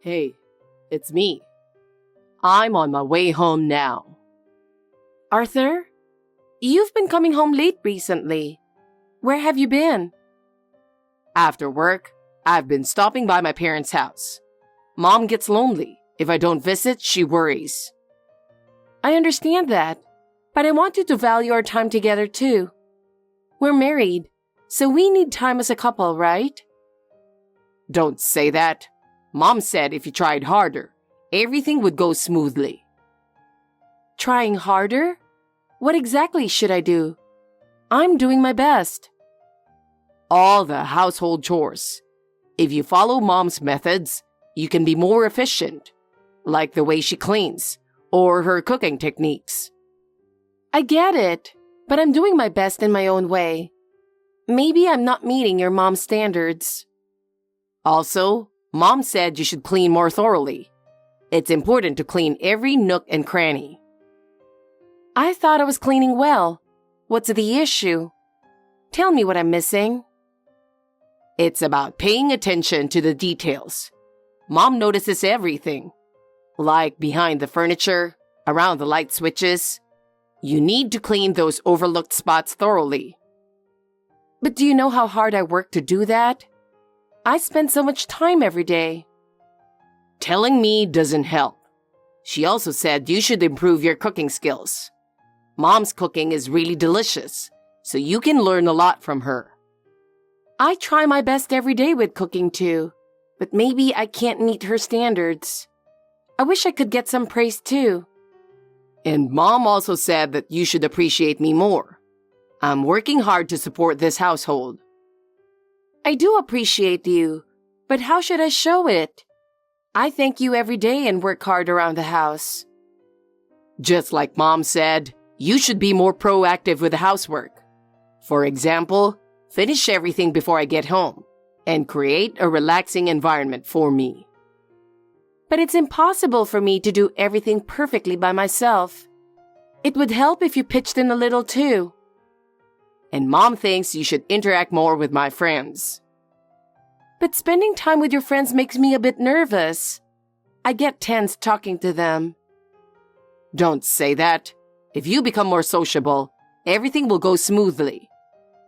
Hey, it's me. I'm on my way home now. Arthur, you've been coming home late recently. Where have you been? After work, I've been stopping by my parents' house. Mom gets lonely. If I don't visit, she worries. I understand that, but I want you to value our time together too. We're married, so we need time as a couple, right? Don't say that. Mom said if you tried harder, everything would go smoothly. Trying harder? What exactly should I do? I'm doing my best. All the household chores. If you follow Mom's methods, you can be more efficient, like the way she cleans or her cooking techniques. I get it, but I'm doing my best in my own way. Maybe I'm not meeting your mom's standards. Also, Mom said you should clean more thoroughly. It's important to clean every nook and cranny. I thought I was cleaning well. What's the issue? Tell me what I'm missing. It's about paying attention to the details. Mom notices everything, like behind the furniture, around the light switches. You need to clean those overlooked spots thoroughly. But do you know how hard I work to do that? I spend so much time every day. Telling me doesn't help. She also said you should improve your cooking skills. Mom's cooking is really delicious, so you can learn a lot from her. I try my best every day with cooking too, but maybe I can't meet her standards. I wish I could get some praise too. And Mom also said that you should appreciate me more. I'm working hard to support this household. I do appreciate you, but how should I show it? I thank you every day and work hard around the house. Just like Mom said, you should be more proactive with the housework. For example, finish everything before I get home and create a relaxing environment for me. But it's impossible for me to do everything perfectly by myself. It would help if you pitched in a little too. And Mom thinks you should interact more with my friends. But spending time with your friends makes me a bit nervous. I get tense talking to them. Don't say that. If you become more sociable, everything will go smoothly.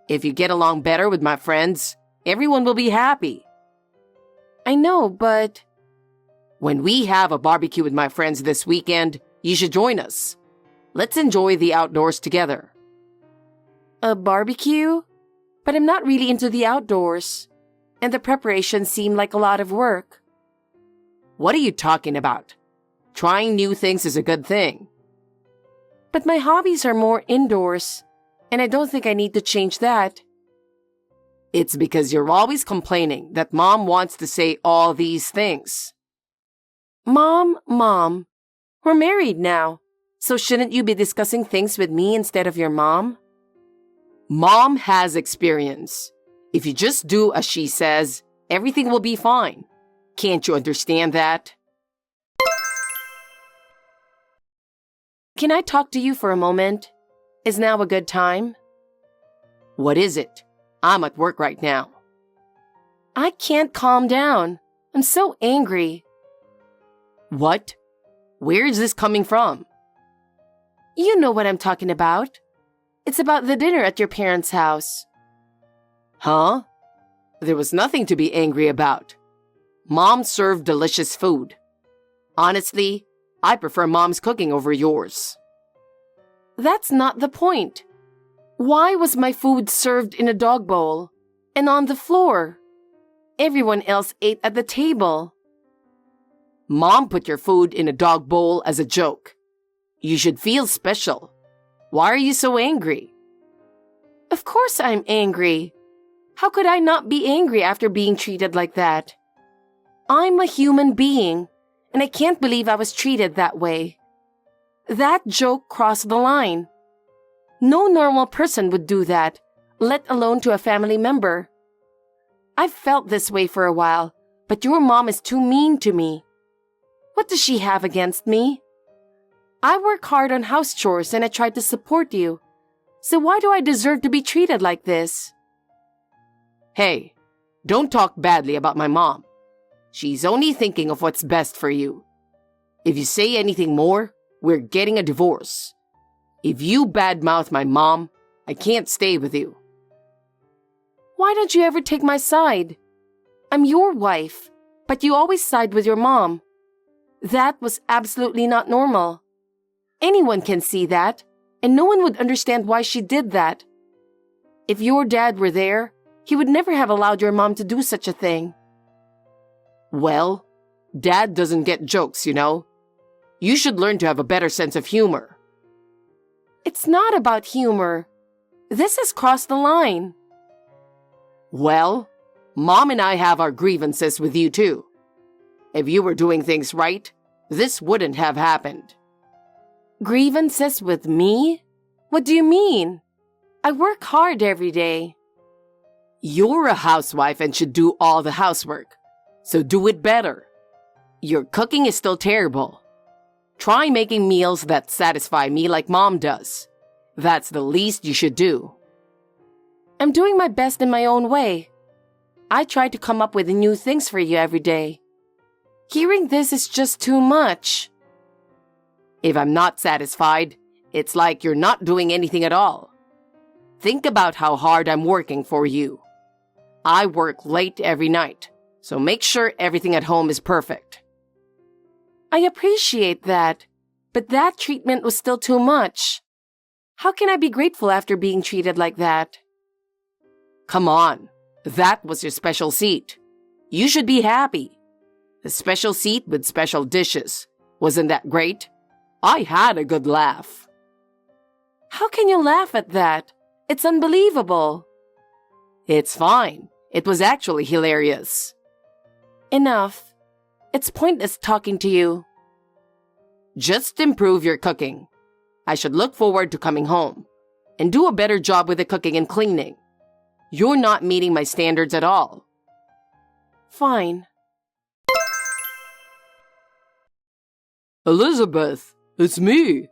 If you get along better with my friends, everyone will be happy. I know, but... When we have a barbecue with my friends this weekend, you should join us. Let's enjoy the outdoors together. A barbecue? But I'm not really into the outdoors. And the preparations seem like a lot of work. What are you talking about? Trying new things is a good thing. But my hobbies are more indoors, and I don't think I need to change that. It's because you're always complaining that Mom wants to say all these things. Mom, we're married now, so shouldn't you be discussing things with me instead of your mom? Mom has experience. If you just do as she says, everything will be fine. Can't you understand that? Can I talk to you for a moment? Is now a good time? What is it? I'm at work right now. I can't calm down. I'm so angry. What? Where is this coming from? You know what I'm talking about. It's about the dinner at your parents' house. Huh? There was nothing to be angry about. Mom served delicious food. Honestly, I prefer Mom's cooking over yours. That's not the point. Why was my food served in a dog bowl and on the floor? Everyone else ate at the table. Mom put your food in a dog bowl as a joke. You should feel special. Why are you so angry? Of course I'm angry. How could I not be angry after being treated like that? I'm a human being, and I can't believe I was treated that way. That joke crossed the line. No normal person would do that, let alone to a family member. I've felt this way for a while, but your mom is too mean to me. What does she have against me? I work hard on house chores and I try to support you. So why do I deserve to be treated like this? Hey, don't talk badly about my mom. She's only thinking of what's best for you. If you say anything more, we're getting a divorce. If you badmouth my mom, I can't stay with you. Why don't you ever take my side? I'm your wife, but you always side with your mom. That was absolutely not normal. Anyone can see that, and no one would understand why she did that. If your dad were there, he would never have allowed your mom to do such a thing. Well, Dad doesn't get jokes, you know. You should learn to have a better sense of humor. It's not about humor. This has crossed the line. Well, Mom and I have our grievances with you too. If you were doing things right, this wouldn't have happened. Grievances with me? What do you mean? I work hard every day. You're a housewife and should do all the housework, so do it better. Your cooking is still terrible. Try making meals that satisfy me like Mom does. That's the least you should do. I'm doing my best in my own way. I try to come up with new things for you every day. Hearing this is just too much. If I'm not satisfied, it's like you're not doing anything at all. Think about how hard I'm working for you. I work late every night, so make sure everything at home is perfect. I appreciate that, but that treatment was still too much. How can I be grateful after being treated like that? Come on, that was your special seat. You should be happy. A special seat with special dishes. Wasn't that great? I had a good laugh. How can you laugh at that? It's unbelievable. It's fine. It was actually hilarious. Enough. It's pointless talking to you. Just improve your cooking. I should look forward to coming home and do a better job with the cooking and cleaning. You're not meeting my standards at all. Fine. Elizabeth, it's me.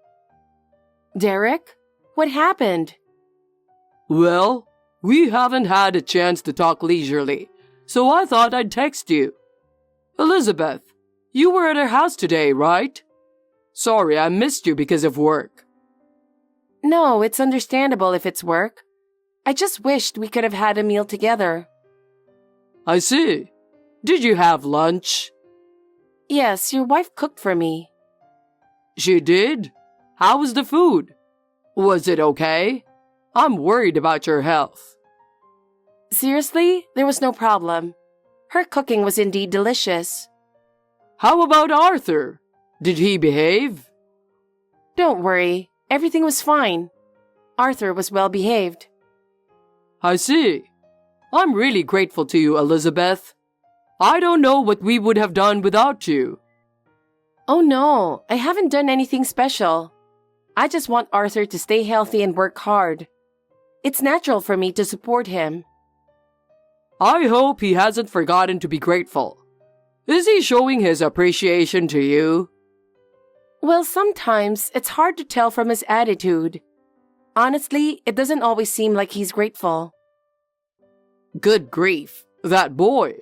Derek, what happened? Well, we haven't had a chance to talk leisurely, so I thought I'd text you. Elizabeth, you were at our house today, right? Sorry, I missed you because of work. No, it's understandable if it's work. I just wished we could have had a meal together. I see. Did you have lunch? Yes, your wife cooked for me. She did? How was the food? Was it okay? I'm worried about your health. Seriously, there was no problem. Her cooking was indeed delicious. How about Arthur? Did he behave? Don't worry, everything was fine. Arthur was well behaved. I see. I'm really grateful to you, Elizabeth. I don't know what we would have done without you. Oh no, I haven't done anything special. I just want Arthur to stay healthy and work hard. It's natural for me to support him. I hope he hasn't forgotten to be grateful. Is he showing his appreciation to you? Well, sometimes it's hard to tell from his attitude. Honestly, it doesn't always seem like he's grateful. Good grief, that boy.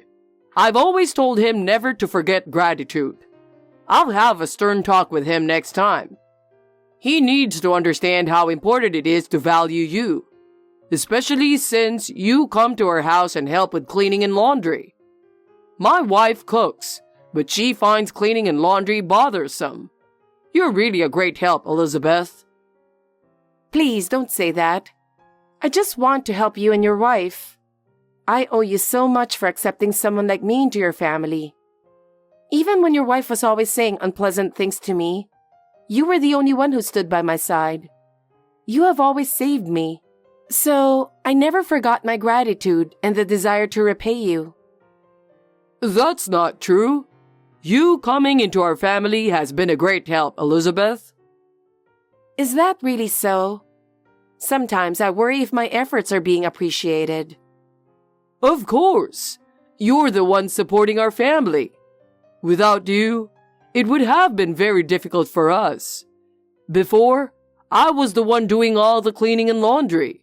I've always told him never to forget gratitude. I'll have a stern talk with him next time. He needs to understand how important it is to value you, especially since you come to our house and help with cleaning and laundry. My wife cooks, but she finds cleaning and laundry bothersome. You're really a great help, Elizabeth. Please don't say that. I just want to help you and your wife. I owe you so much for accepting someone like me into your family. Even when your wife was always saying unpleasant things to me, you were the only one who stood by my side. You have always saved me. So, I never forgot my gratitude and the desire to repay you. That's not true. You coming into our family has been a great help, Elizabeth. Is that really so? Sometimes I worry if my efforts are being appreciated. Of course. You're the one supporting our family. Without you, it would have been very difficult for us. Before, I was the one doing all the cleaning and laundry.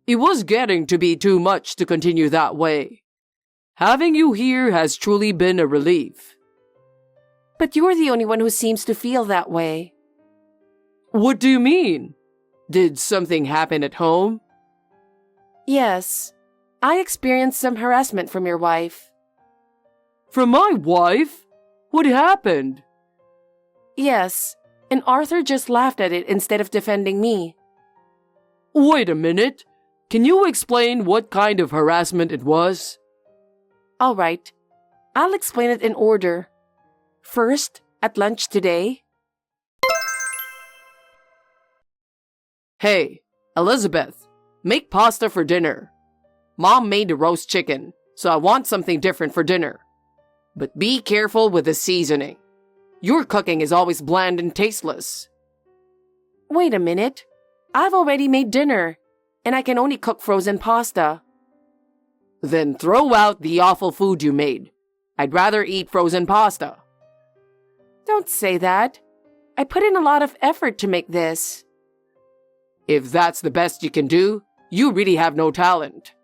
It was getting to be too much to continue that way. Having you here has truly been a relief. But you're the only one who seems to feel that way. What do you mean? Did something happen at home? Yes, I experienced some harassment from your wife. From my wife? What happened? Yes, and Arthur just laughed at it instead of defending me. Wait a minute. Can you explain what kind of harassment it was? All right, I'll explain it in order. First, at lunch today. Hey, Elizabeth, make pasta for dinner. Mom made a roast chicken, so I want something different for dinner. But be careful with the seasoning. Your cooking is always bland and tasteless. Wait a minute. I've already made dinner, and I can only cook frozen pasta. Then throw out the awful food you made. I'd rather eat frozen pasta. Don't say that. I put in a lot of effort to make this. If that's the best you can do, you really have no talent.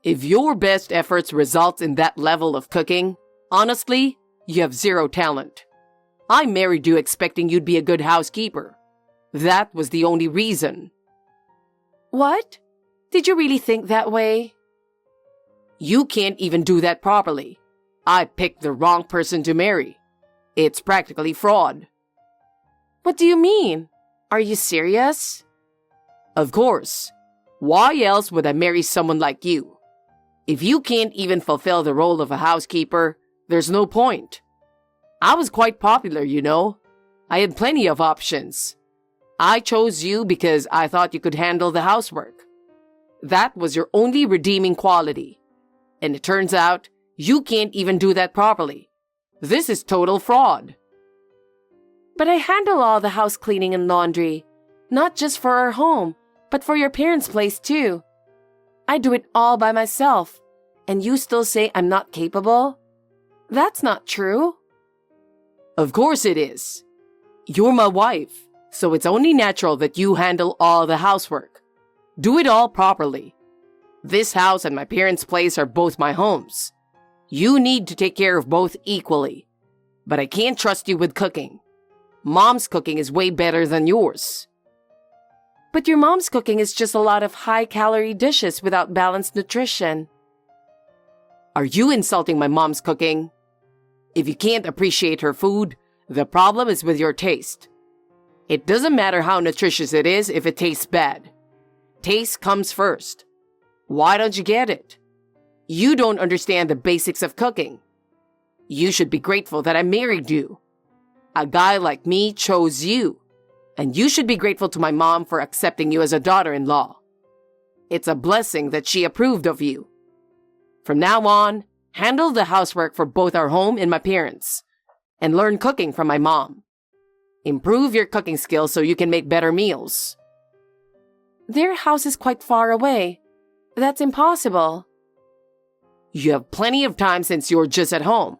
If your best efforts result in that level of cooking, honestly, you have zero talent. I married you expecting you'd be a good housekeeper. That was the only reason. What? Did you really think that way? You can't even do that properly. I picked the wrong person to marry. It's practically fraud. What do you mean? Are you serious? Of course. Why else would I marry someone like you? If you can't even fulfill the role of a housekeeper, there's no point. I was quite popular, you know. I had plenty of options. I chose you because I thought you could handle the housework. That was your only redeeming quality. And it turns out you can't even do that properly. This is total fraud. But I handle all the house cleaning and laundry, not just for our home, but for your parents' place too. I do it all by myself, and you still say I'm not capable? That's not true. Of course it is. You're my wife, so it's only natural that you handle all the housework. Do it all properly. This house and my parents' place are both my homes. You need to take care of both equally. But I can't trust you with cooking. Mom's cooking is way better than yours. But your mom's cooking is just a lot of high-calorie dishes without balanced nutrition. Are you insulting my mom's cooking? If you can't appreciate her food, the problem is with your taste. It doesn't matter how nutritious it is if it tastes bad. Taste comes first. Why don't you get it? You don't understand the basics of cooking. You should be grateful that I married you. A guy like me chose you. And you should be grateful to my mom for accepting you as a daughter-in-law. It's a blessing that she approved of you. From now on, handle the housework for both our home and my parents. And learn cooking from my mom. Improve your cooking skills so you can make better meals. Their house is quite far away. That's impossible. You have plenty of time since you're just at home.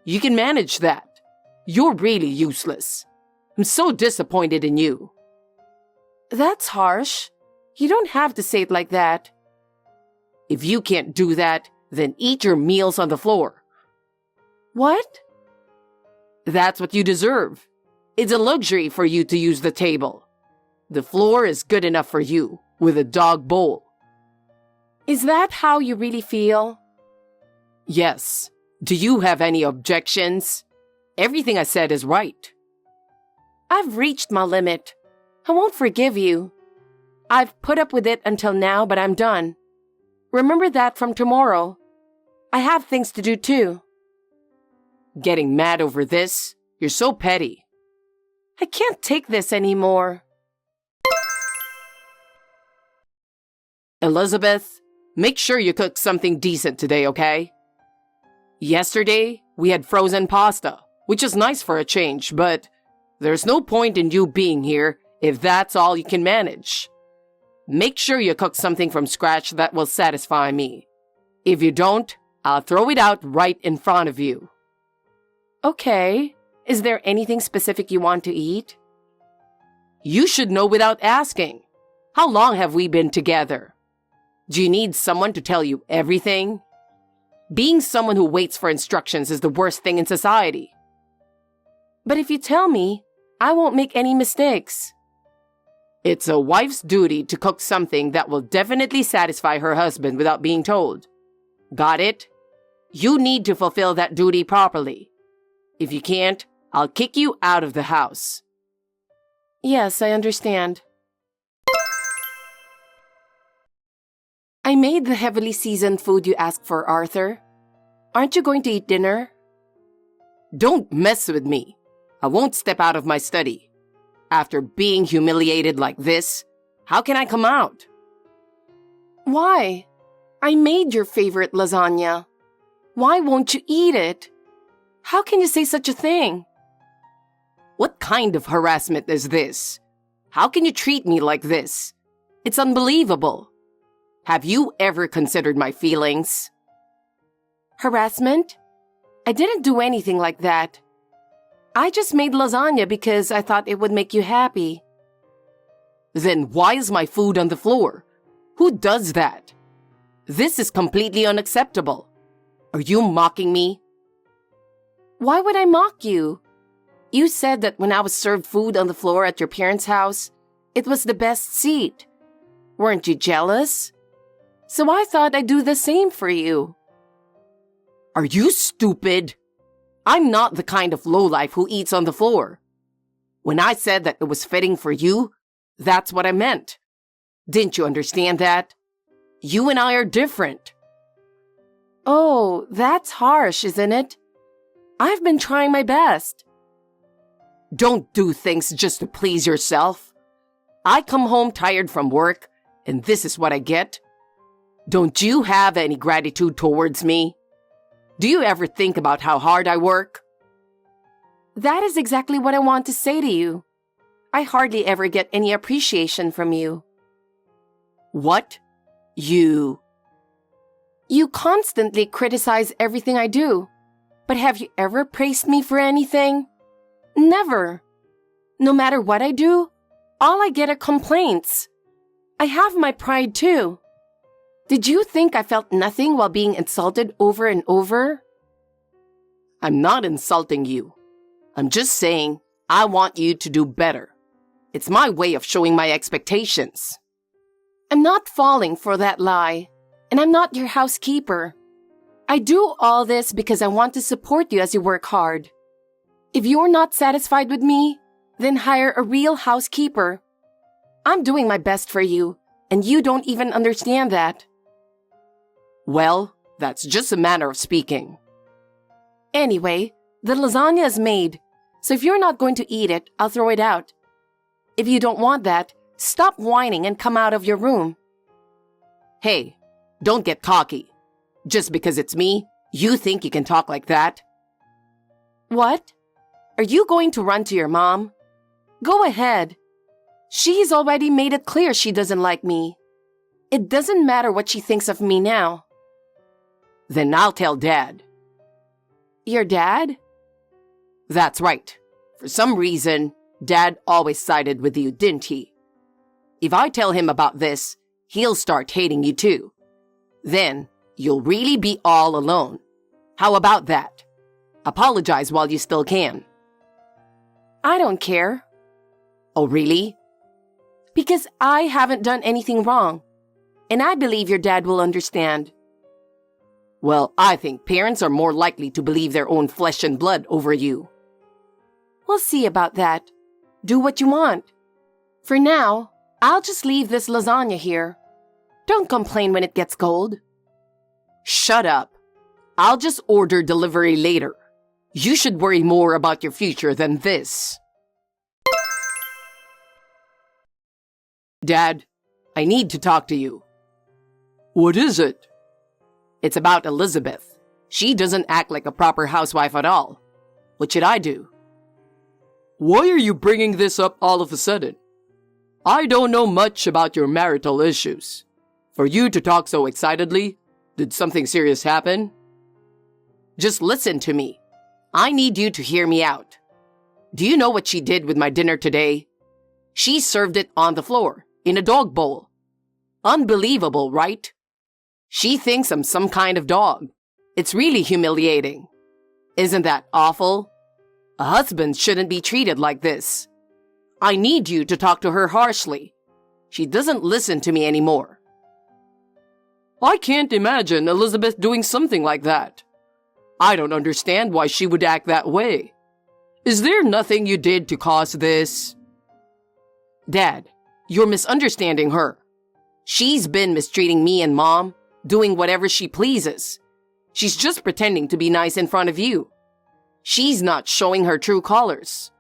You can manage that. You're really useless. I'm so disappointed in you. That's harsh. You don't have to say it like that. If you can't do that, then eat your meals on the floor. What? That's what you deserve. It's a luxury for you to use the table. The floor is good enough for you, with a dog bowl. Is that how you really feel? Yes. Do you have any objections? Everything I said is right. I've reached my limit. I won't forgive you. I've put up with it until now, but I'm done. Remember that from tomorrow. I have things to do too. Getting mad over this? You're so petty. I can't take this anymore. Elizabeth, make sure you cook something decent today, okay? Yesterday, we had frozen pasta, which is nice for a change, but there's no point in you being here if that's all you can manage. Make sure you cook something from scratch that will satisfy me. If you don't, I'll throw it out right in front of you. Okay. Is there anything specific you want to eat? You should know without asking. How long have we been together? Do you need someone to tell you everything? Being someone who waits for instructions is the worst thing in society. But if you tell me, I won't make any mistakes. It's a wife's duty to cook something that will definitely satisfy her husband without being told. Got it? You need to fulfill that duty properly. If you can't, I'll kick you out of the house. Yes, I understand. I made the heavily seasoned food you asked for, Arthur. Aren't you going to eat dinner? Don't mess with me. I won't step out of my study. After being humiliated like this, how can I come out? Why? I made your favorite lasagna. Why won't you eat it? How can you say such a thing? What kind of harassment is this? How can you treat me like this? It's unbelievable. Have you ever considered my feelings? Harassment? I didn't do anything like that. I just made lasagna because I thought it would make you happy. Then why is my food on the floor? Who does that? This is completely unacceptable. Are you mocking me? Why would I mock you? You said that when I was served food on the floor at your parents' house, it was the best seat. Weren't you jealous? So I thought I'd do the same for you. Are you stupid? I'm not the kind of lowlife who eats on the floor. When I said that it was fitting for you, that's what I meant. Didn't you understand that? You and I are different. Oh, that's harsh, isn't it? I've been trying my best. Don't do things just to please yourself. I come home tired from work, and this is what I get. Don't you have any gratitude towards me? Do you ever think about how hard I work? That is exactly what I want to say to you. I hardly ever get any appreciation from you. What? You constantly criticize everything I do. But have you ever praised me for anything? Never. No matter what I do, all I get are complaints. I have my pride too. Did you think I felt nothing while being insulted over and over? I'm not insulting you. I'm just saying I want you to do better. It's my way of showing my expectations. I'm not falling for that lie, and I'm not your housekeeper. I do all this because I want to support you as you work hard. If you're not satisfied with me, then hire a real housekeeper. I'm doing my best for you, and you don't even understand that. Well, that's just a manner of speaking. Anyway, the lasagna is made, so if you're not going to eat it, I'll throw it out. If you don't want that, stop whining and come out of your room. Hey, don't get cocky. Just because it's me, you think you can talk like that? What? Are you going to run to your mom? Go ahead. She's already made it clear she doesn't like me. It doesn't matter what she thinks of me now. Then I'll tell Dad. Your dad? That's right. For some reason, Dad always sided with you, didn't he? If I tell him about this, he'll start hating you too. Then, you'll really be all alone. How about that? Apologize while you still can. I don't care. Oh, really? Because I haven't done anything wrong. And I believe your dad will understand. Well, I think parents are more likely to believe their own flesh and blood over you. We'll see about that. Do what you want. For now, I'll just leave this lasagna here. Don't complain when it gets cold. Shut up. I'll just order delivery later. You should worry more about your future than this. Dad, I need to talk to you. What is it? It's about Elizabeth. She doesn't act like a proper housewife at all. What should I do? Why are you bringing this up all of a sudden? I don't know much about your marital issues. For you to talk so excitedly, did something serious happen? Just listen to me. I need you to hear me out. Do you know what she did with my dinner today? She served it on the floor, in a dog bowl. Unbelievable, right? She thinks I'm some kind of dog. It's really humiliating. Isn't that awful? A husband shouldn't be treated like this. I need you to talk to her harshly. She doesn't listen to me anymore. I can't imagine Elizabeth doing something like that. I don't understand why she would act that way. Is there nothing you did to cause this? Dad, you're misunderstanding her. She's been mistreating me and Mom, doing whatever she pleases. She's just pretending to be nice in front of you. She's not showing her true colors.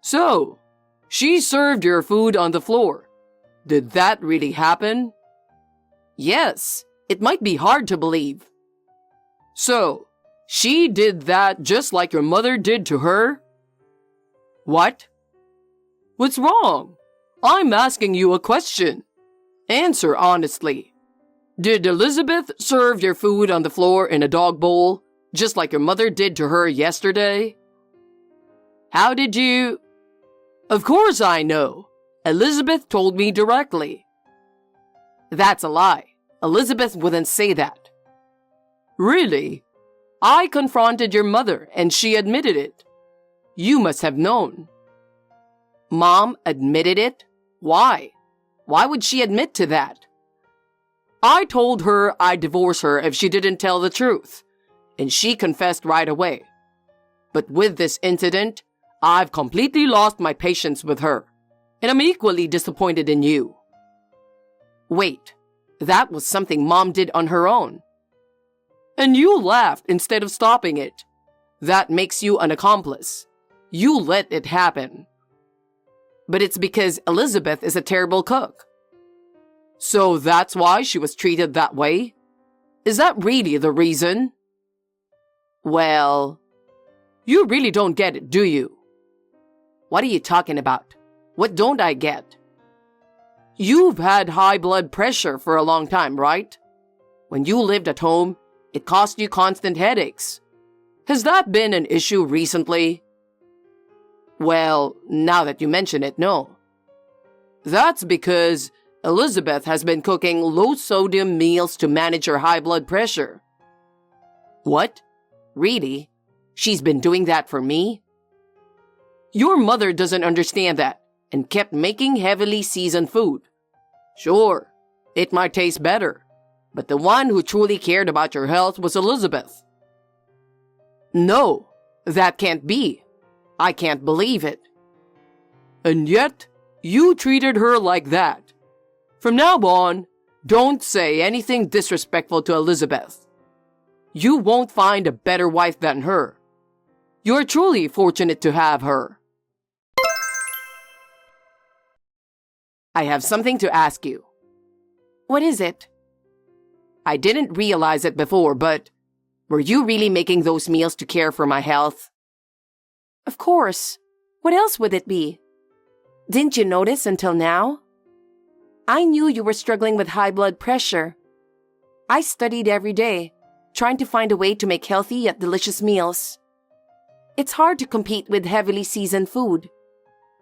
So, she served your food on the floor. Did that really happen? Yes, it might be hard to believe. So, she did that just like your mother did to her? What? What's wrong? I'm asking you a question. Answer honestly. Did Elizabeth serve your food on the floor in a dog bowl, just like your mother did to her yesterday? How did you... Of course I know. Elizabeth told me directly. That's a lie. Elizabeth wouldn't say that. Really? I confronted your mother and she admitted it. You must have known. Mom admitted it? Why? Why would she admit to that? I told her I'd divorce her if she didn't tell the truth, and she confessed right away. But with this incident, I've completely lost my patience with her, and I'm equally disappointed in you. Wait, that was something Mom did on her own. And you laughed instead of stopping it. That makes you an accomplice. You let it happen. But it's because Elizabeth is a terrible cook. So that's why she was treated that way? Is that really the reason? Well, you really don't get it, do you? What are you talking about? What don't I get? You've had high blood pressure for a long time, right? When you lived at home, it caused you constant headaches. Has that been an issue recently? Well, now that you mention it, no. That's because Elizabeth has been cooking low-sodium meals to manage her high blood pressure. What? Really? She's been doing that for me? Your mother doesn't understand that and kept making heavily seasoned food. Sure, it might taste better, but the one who truly cared about your health was Elizabeth. No, that can't be. I can't believe it. And yet, you treated her like that. From now on, don't say anything disrespectful to Elizabeth. You won't find a better wife than her. You're truly fortunate to have her. I have something to ask you. What is it? I didn't realize it before, but were you really making those meals to care for my health? Of course. What else would it be? Didn't you notice until now? I knew you were struggling with high blood pressure. I studied every day, trying to find a way to make healthy yet delicious meals. It's hard to compete with heavily seasoned food.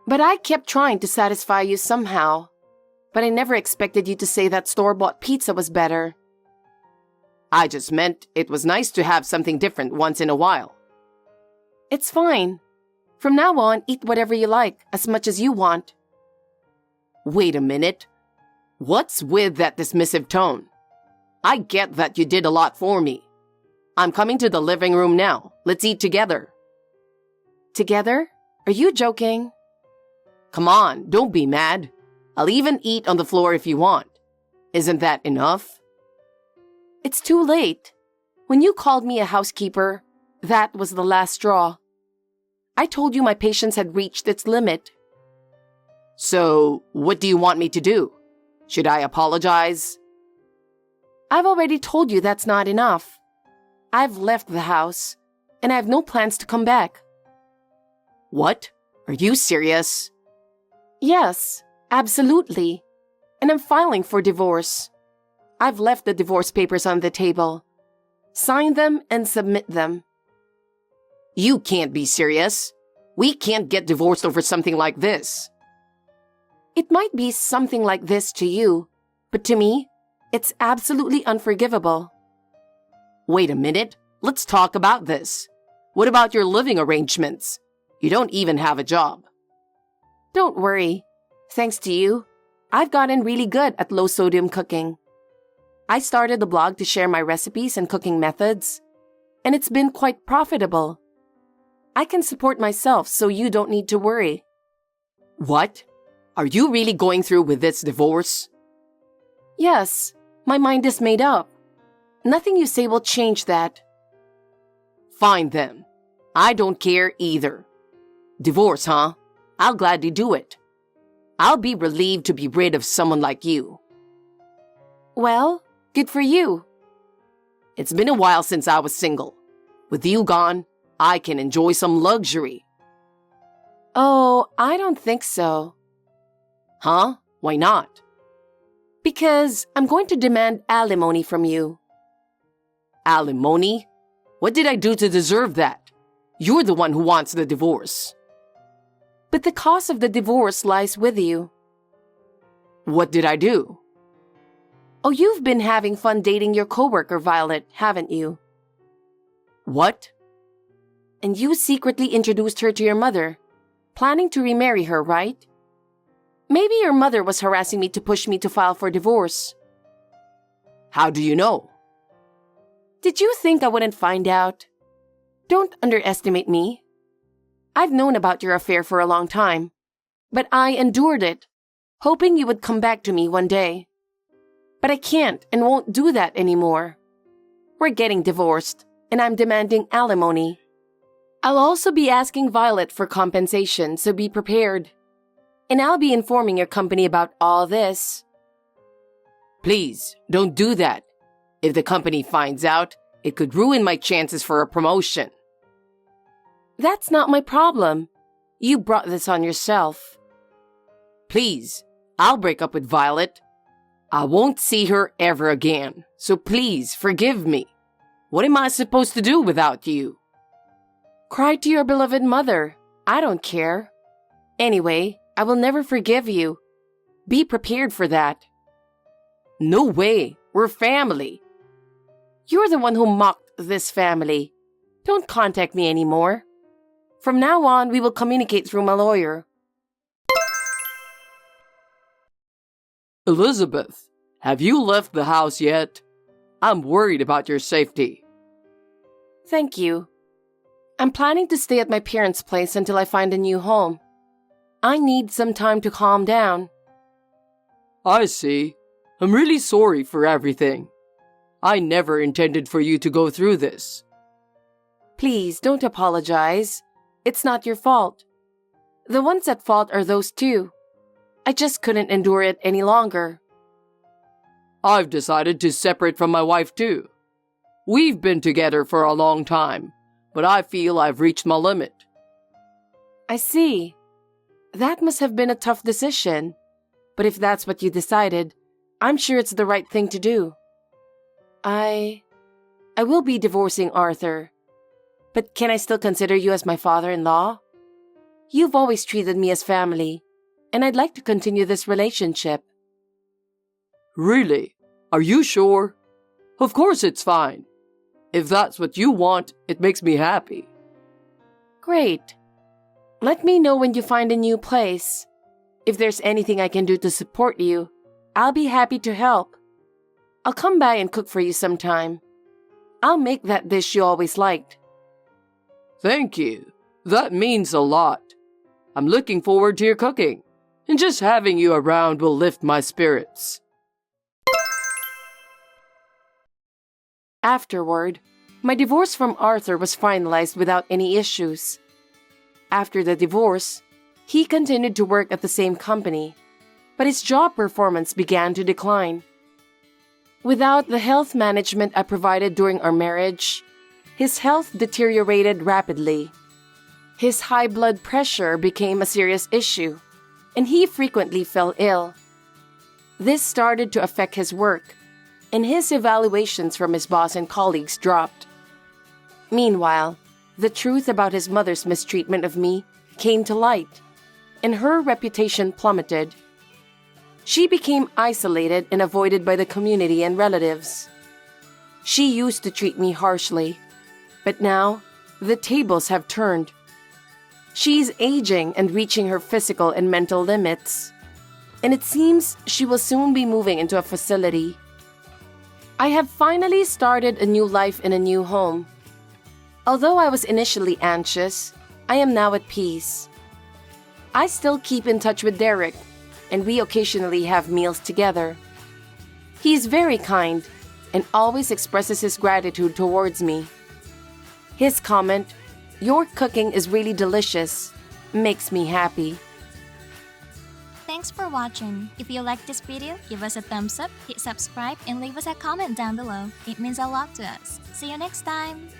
But I kept trying to satisfy you somehow. But I never expected you to say that store-bought pizza was better. I just meant it was nice to have something different once in a while. It's fine. From now on, eat whatever you like, as much as you want. Wait a minute. What's with that dismissive tone? I get that you did a lot for me. I'm coming to the living room now. Let's eat together. Together? Are you joking? Come on, don't be mad. I'll even eat on the floor if you want. Isn't that enough? It's too late. When you called me a housekeeper, that was the last straw. I told you my patience had reached its limit. So, what do you want me to do? Should I apologize? I've already told you that's not enough. I've left the house, and I have no plans to come back. What? Are you serious? Yes, absolutely. And I'm filing for divorce. I've left the divorce papers on the table. Sign them and submit them. You can't be serious. We can't get divorced over something like this. It might be something like this to you, but to me, it's absolutely unforgivable. Wait a minute. Let's talk about this. What about your living arrangements? You don't even have a job. Don't worry. Thanks to you, I've gotten really good at low-sodium cooking. I started a blog to share my recipes and cooking methods, and it's been quite profitable. I can support myself, so you don't need to worry. What? Are you really going through with this divorce? Yes, my mind is made up. Nothing you say will change that. Fine then. I don't care either. Divorce, huh? I'll gladly do it. I'll be relieved to be rid of someone like you. Well, good for you. It's been a while since I was single. With you gone, I can enjoy some luxury. Oh, I don't think so. Huh? Why not? Because I'm going to demand alimony from you. Alimony? What did I do to deserve that? You're the one who wants the divorce. But the cost of the divorce lies with you. What did I do? Oh, you've been having fun dating your coworker, Violet, haven't you? What? And you secretly introduced her to your mother, planning to remarry her, right? Maybe your mother was harassing me to push me to file for divorce. How do you know? Did you think I wouldn't find out? Don't underestimate me. I've known about your affair for a long time, but I endured it, hoping you would come back to me one day. But I can't and won't do that anymore. We're getting divorced, and I'm demanding alimony. I'll also be asking Violet for compensation, so be prepared. And I'll be informing your company about all this. Please, don't do that. If the company finds out, it could ruin my chances for a promotion. That's not my problem. You brought this on yourself. Please, I'll break up with Violet. I won't see her ever again, so please forgive me. What am I supposed to do without you? Cry to your beloved mother. I don't care. Anyway, I will never forgive you. Be prepared for that. No way. We're family. You're the one who mocked this family. Don't contact me anymore. From now on, we will communicate through my lawyer. Elizabeth, have you left the house yet? I'm worried about your safety. Thank you. I'm planning to stay at my parents' place until I find a new home. I need some time to calm down. I see. I'm really sorry for everything. I never intended for you to go through this. Please, don't apologize. It's not your fault. The ones at fault are those two. I just couldn't endure it any longer. I've decided to separate from my wife too. We've been together for a long time, but I feel I've reached my limit. I see. That must have been a tough decision. But if that's what you decided, I'm sure it's the right thing to do. I will be divorcing Arthur. But can I still consider you as my father-in-law? You've always treated me as family, and I'd like to continue this relationship. Really? Are you sure? Of course it's fine. If that's what you want, it makes me happy. Great. Let me know when you find a new place. If there's anything I can do to support you, I'll be happy to help. I'll come by and cook for you sometime. I'll make that dish you always liked. Thank you. That means a lot. I'm looking forward to your cooking, and just having you around will lift my spirits. Afterward, my divorce from Arthur was finalized without any issues. After the divorce, he continued to work at the same company, but his job performance began to decline. Without the health management I provided during our marriage, his health deteriorated rapidly. His high blood pressure became a serious issue, and he frequently fell ill. This started to affect his work, and his evaluations from his boss and colleagues dropped. Meanwhile, the truth about his mother's mistreatment of me came to light, and her reputation plummeted. She became isolated and avoided by the community and relatives. She used to treat me harshly, but now the tables have turned. She's aging and reaching her physical and mental limits, and it seems she will soon be moving into a facility. I have finally started a new life in a new home. Although I was initially anxious, I am now at peace. I still keep in touch with Derek, and we occasionally have meals together. He is very kind and always expresses his gratitude towards me. His comment, "Your cooking is really delicious," makes me happy. Thanks for watching. If you liked this video, give us a thumbs up, hit subscribe, and leave us a comment down below. It means a lot to us. See you next time!